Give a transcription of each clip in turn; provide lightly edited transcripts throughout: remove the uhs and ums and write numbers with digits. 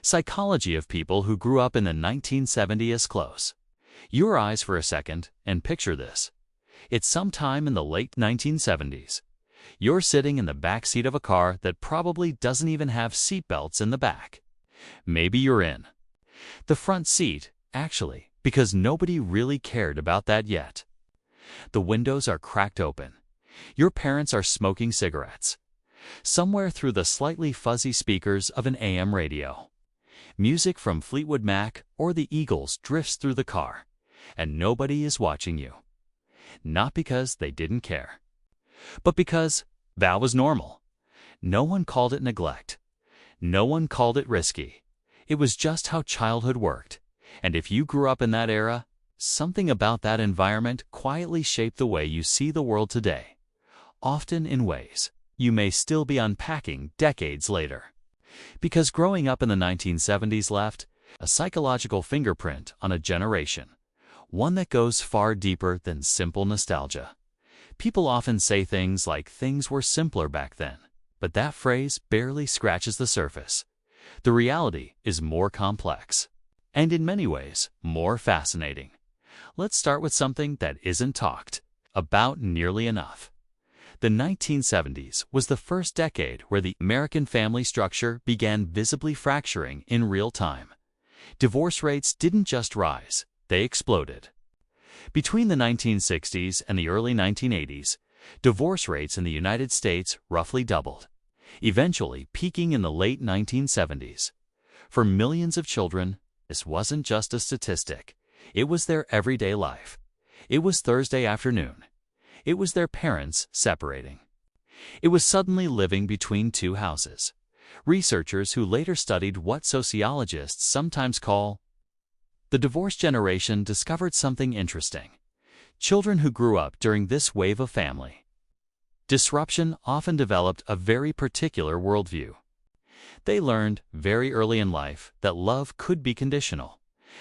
Psychology of people who grew up in the 1970s is close. Your eyes for a second and picture this. It's sometime in the late 1970s. You're sitting in the back seat of a car that probably doesn't even have seat belts in the back. Maybe you're in the front seat, actually, because nobody really cared about that yet. The windows are cracked open. Your parents are smoking cigarettes. Somewhere through the slightly fuzzy speakers of an AM radio, music from Fleetwood Mac or the Eagles drifts through the car, and nobody is watching you. Not because they didn't care, but because that was normal. No one called it neglect. No one called it risky. It was just how childhood worked. And if you grew up in that era, something about that environment quietly shaped the way you see the world today, often in ways you may still be unpacking decades later. Because growing up in the 1970s left a psychological fingerprint on a generation, one that goes far deeper than simple nostalgia. People often say things like things were simpler back then, but that phrase barely scratches the surface. The reality is more complex, and in many ways, more fascinating. Let's start with something that isn't talked about nearly enough. The 1970s was the first decade where the American family structure began visibly fracturing in real time. Divorce rates didn't just rise, they exploded. Between the 1960s and the early 1980s, divorce rates in the United States roughly doubled, eventually peaking in the late 1970s. For millions of children, this wasn't just a statistic. It was their everyday life. It was Thursday afternoon. It was their parents separating. It was suddenly living between two houses. Researchers who later studied what sociologists sometimes call the divorce generation discovered something interesting. Children who grew up during this wave of family disruption often developed a very particular worldview. They learned very early in life that love could be conditional,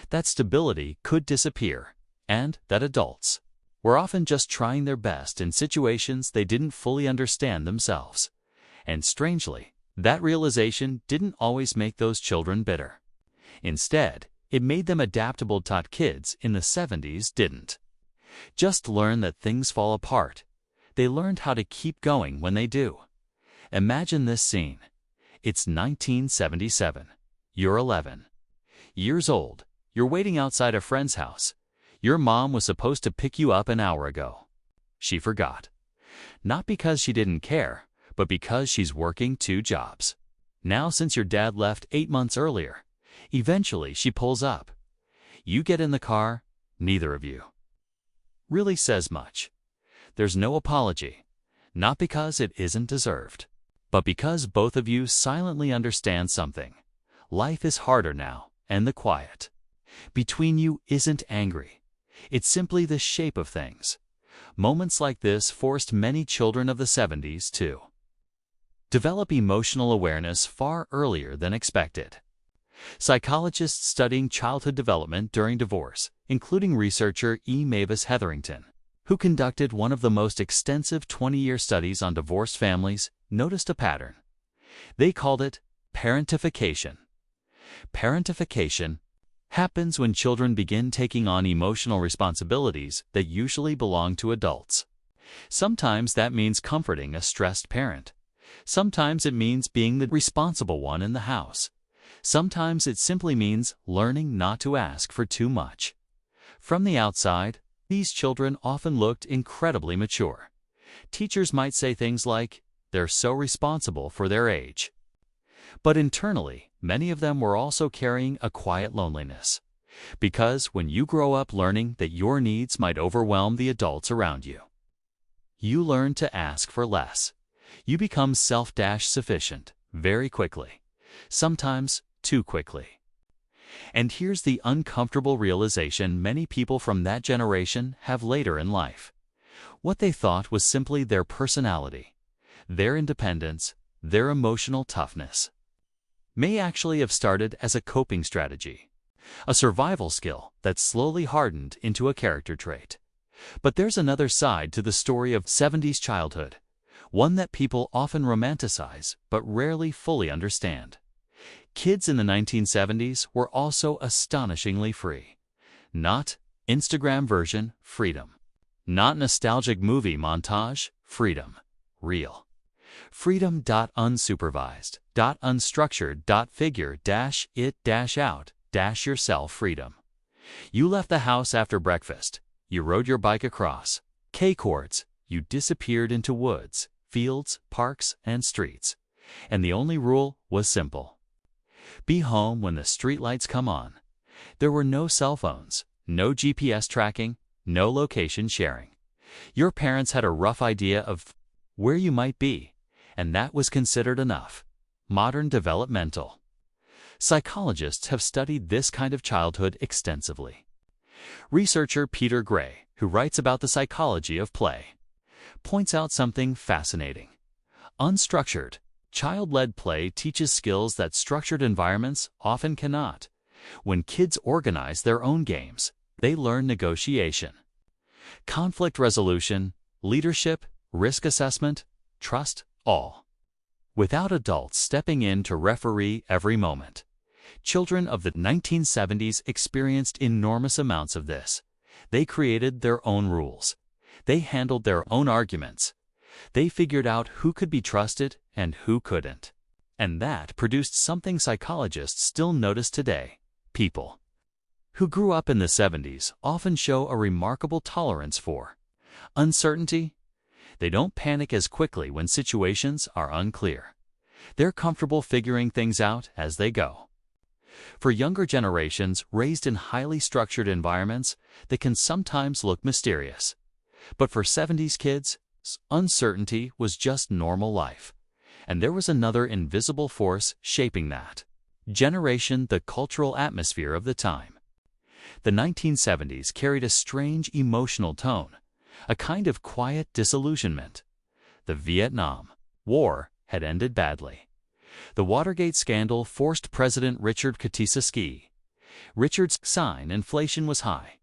that stability could disappear, and that adults were often just trying their best in situations they didn't fully understand themselves. And strangely, that realization didn't always make those children bitter. Instead, it made them adaptable. Kids in the 70s didn't just learn that things fall apart. They learned how to keep going when they do. Imagine this scene. It's 1977. You're 11 years old. You're waiting outside a friend's house. Your mom was supposed to pick you up an hour ago. She forgot. Not because she didn't care, but because she's working 2 jobs. Now, since your dad left 8 months earlier, eventually she pulls up. You get in the car, neither of you really says much. There's no apology, not because it isn't deserved, but because both of you silently understand something. Life is harder now, and the quiet between you isn't angry. It's simply the shape of things. Moments like this forced many children of the 70s to develop emotional awareness far earlier than expected. Psychologists studying childhood development during divorce, including researcher E. Mavis Hetherington, who conducted one of the most extensive 20-year studies on divorced families, noticed a pattern. They called it parentification. Parentification happens when children begin taking on emotional responsibilities that usually belong to adults. Sometimes that means comforting a stressed parent. Sometimes it means being the responsible one in the house. Sometimes it simply means learning not to ask for too much. From the outside, these children often looked incredibly mature. Teachers might say things like, "They're so responsible for their age." But internally, many of them were also carrying a quiet loneliness. Because when you grow up learning that your needs might overwhelm the adults around you, you learn to ask for less. You become self-sufficient very quickly, sometimes too quickly. And here's the uncomfortable realization many people from that generation have later in life. What they thought was simply their personality, their independence, their emotional toughness, may actually have started as a coping strategy, a survival skill that slowly hardened into a character trait. But there's another side to the story of 70s childhood, one that people often romanticize but rarely fully understand. Kids in the 1970s were also astonishingly free. Not Instagram version freedom. Not nostalgic movie montage freedom. Real. Freedom. Unsupervised. Unstructured. Figure-it-out. Yourself freedom. You left the house after breakfast. You rode your bike across K-cords. You disappeared into woods, fields, parks, and streets. And the only rule was simple. Be home when the streetlights come on. There were no cell phones, no GPS tracking, no location sharing. Your parents had a rough idea of where you might be, and that was considered enough. Modern developmental. Psychologists have studied this kind of childhood extensively. Researcher Peter Gray, who writes about the psychology of play, points out something fascinating. Unstructured, child-led play teaches skills that structured environments often cannot. When kids organize their own games, they learn negotiation, conflict resolution, leadership, risk assessment, trust, all. Without adults stepping in to referee every moment. Children of the 1970s experienced enormous amounts of this. They created their own rules. They handled their own arguments. They figured out who could be trusted and who couldn't. And that produced something psychologists still notice today. People who grew up in the 70s often show a remarkable tolerance for uncertainty. They don't panic as quickly when situations are unclear. They're comfortable figuring things out as they go. For younger generations raised in highly structured environments, they can sometimes look mysterious. But for 70s kids, uncertainty was just normal life. And there was another invisible force shaping that generation, the cultural atmosphere of the time. The 1970s carried a strange emotional tone, a kind of quiet disillusionment. The Vietnam War had ended badly. The Watergate scandal forced President Richard Katisaski. Richard's sign inflation was high.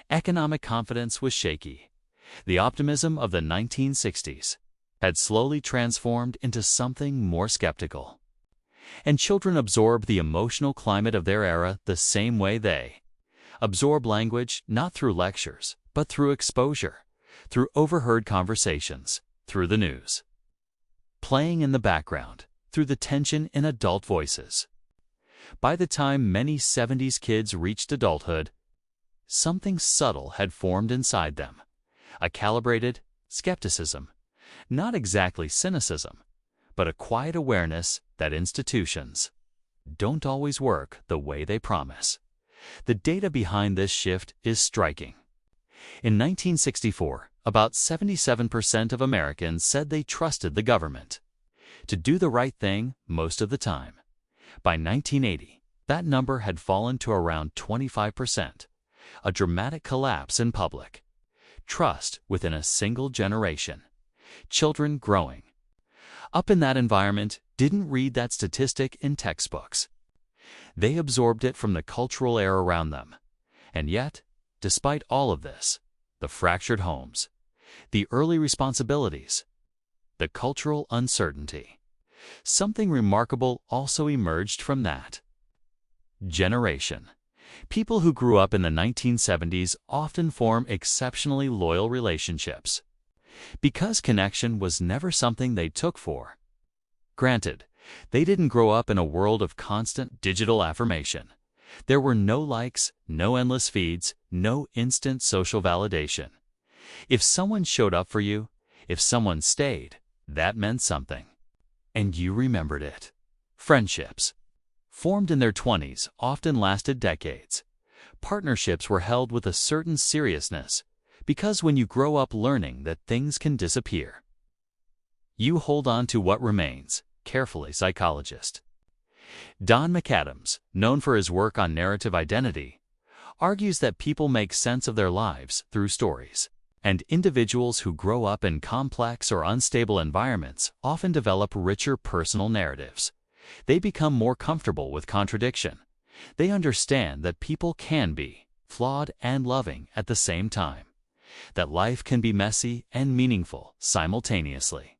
Economic confidence was shaky. The optimism of the 1960s had slowly transformed into something more skeptical. And children absorb the emotional climate of their era the same way they absorb language, not through lectures, but through exposure, through overheard conversations, through the news. Playing in the background, through the tension in adult voices. By the time many 70s kids reached adulthood, something subtle had formed inside them. A calibrated skepticism, not exactly cynicism, but a quiet awareness that institutions don't always work the way they promise. The data behind this shift is striking. In 1964, about 77% of Americans said they trusted the government to do the right thing most of the time. By 1980, that number had fallen to around 25%, a dramatic collapse in public trust within a single generation. Children growing up in that environment didn't read that statistic in textbooks. They absorbed it from the cultural air around them. And yet, despite all of this, the fractured homes, the early responsibilities, the cultural uncertainty, something remarkable also emerged from that generation. People who grew up in the 1970s often form exceptionally loyal relationships because connection was never something they took for granted. They didn't grow up in a world of constant digital affirmation. There were no likes, no endless feeds, no instant social validation. If someone showed up for you, if someone stayed, that meant something. And you remembered it. Friendships, formed in their 20s, often lasted decades. Partnerships were held with a certain seriousness, because when you grow up learning that things can disappear, you hold on to what remains carefully. Psychologist Don McAdams, known for his work on narrative identity, argues that people make sense of their lives through stories, and individuals who grow up in complex or unstable environments often develop richer personal narratives. They become more comfortable with contradiction. They understand that people can be flawed and loving at the same time, that life can be messy and meaningful simultaneously.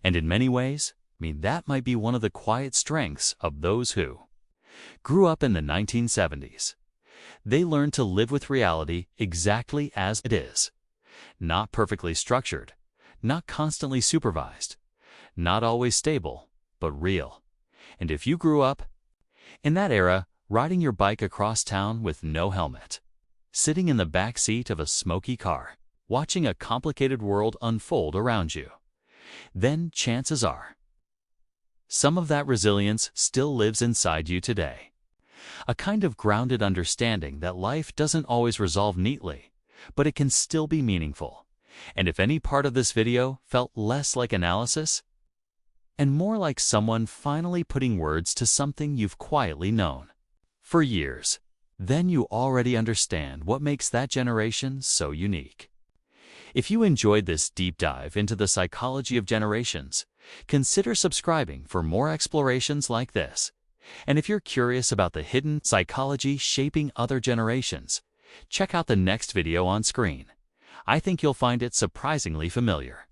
And in many ways, That might be one of the quiet strengths of those who grew up in the 1970s. They learned to live with reality exactly as it is. Not perfectly structured, not constantly supervised, not always stable, but real. And if you grew up in that era, riding your bike across town with no helmet, sitting in the back seat of a smoky car, watching a complicated world unfold around you, then chances are some of that resilience still lives inside you today. A kind of grounded understanding that life doesn't always resolve neatly, but it can still be meaningful. And if any part of this video felt less like analysis and more like someone finally putting words to something you've quietly known for years, then you already understand what makes that generation so unique. If you enjoyed this deep dive into the psychology of generations, consider subscribing for more explorations like this. And if you're curious about the hidden psychology shaping other generations, check out the next video on screen. I think you'll find it surprisingly familiar.